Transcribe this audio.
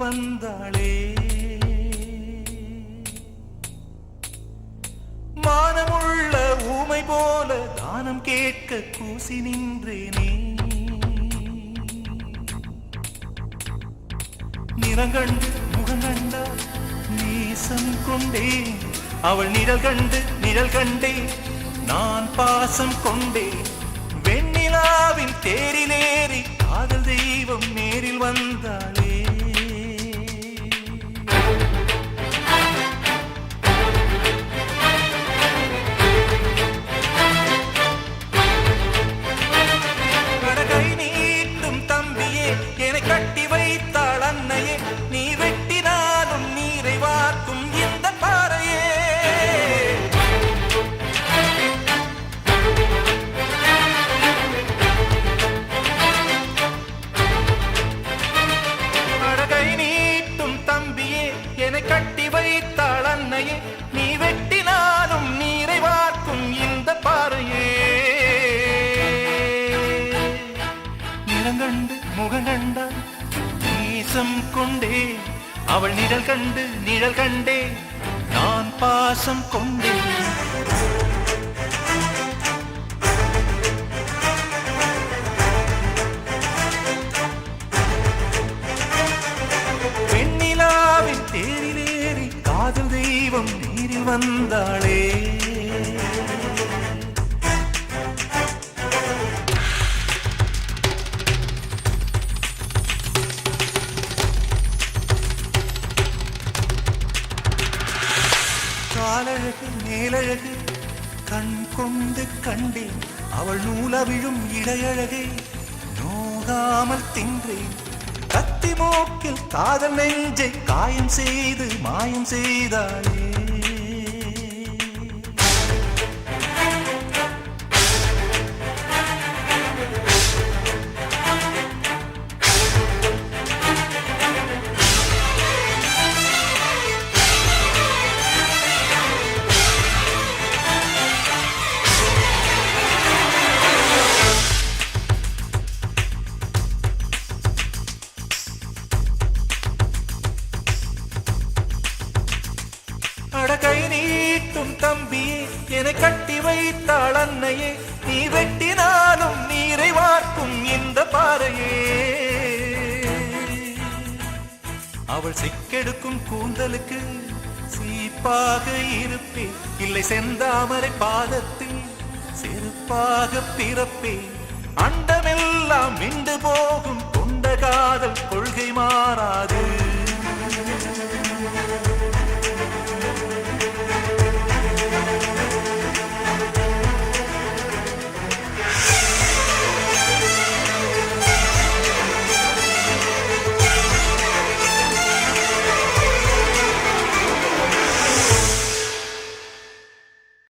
வந்தாளே. மானமுள்ள ஊமை போல தானம் கேட்க கூசி நின்றேனே. நிறங்கண்டு முகங்கண்டா நேசம் கொண்டேன். அவள் நிழல் கண்டே நான் பாசம் கொண்டேன். வெண்ணிலாவின் தேரிலேறி காதல் தெய்வம் நேரில் வந்தாளே. கடகை நீட்டும் தம்பியே என்னை கட்டி வைத்தாள் அன்னையே. நீ வெட்டினாலும் நீரை வார்க்கும் இந்த பாறையே. கடகை நீட்டும் தம்பியே என்னை கட்டி வைத்தாள் அன்னையே. நீ வெட்டினாலும் நீரை வார்க்கும் இந்த பாறையே. நிறங்கண்டு முகங்கண்டா நேசம் கொண்டே. அவள் நிழல் கண்டே நான் பாசம் கொண்டேன். வெண்ணிலாவின் தேரிலேறி காதல் தெய்வம் நீரில் வந்தாளே. காலழகு மேலழகு கண் கொண்டு கண்டேன். அவள் நூலவிழும் இடையழகை நோகாமல் தின்றேன். கத்தி மூக்கில் காதல் நெஞ்சை காயம் செய்து மாயம் செய்தாளே. கை நீட்டும் தம்பியே என்னை கட்டி வைத்தாள் அன்னையே. நீ வெட்டினாலும் நீரை வார்க்கும் இந்த பாறையே. அவள் சிக்கெடுக்கும் கூந்தலுக்கு சீப்பாக இருப்பேன். இல்லை செந்தாமரை பாதத்தில் செருப்பாக பிறப்பேன். அண்டமெல்லாம் விண்டு போகும் கொண்ட காதல் கொள்கை மாறாது.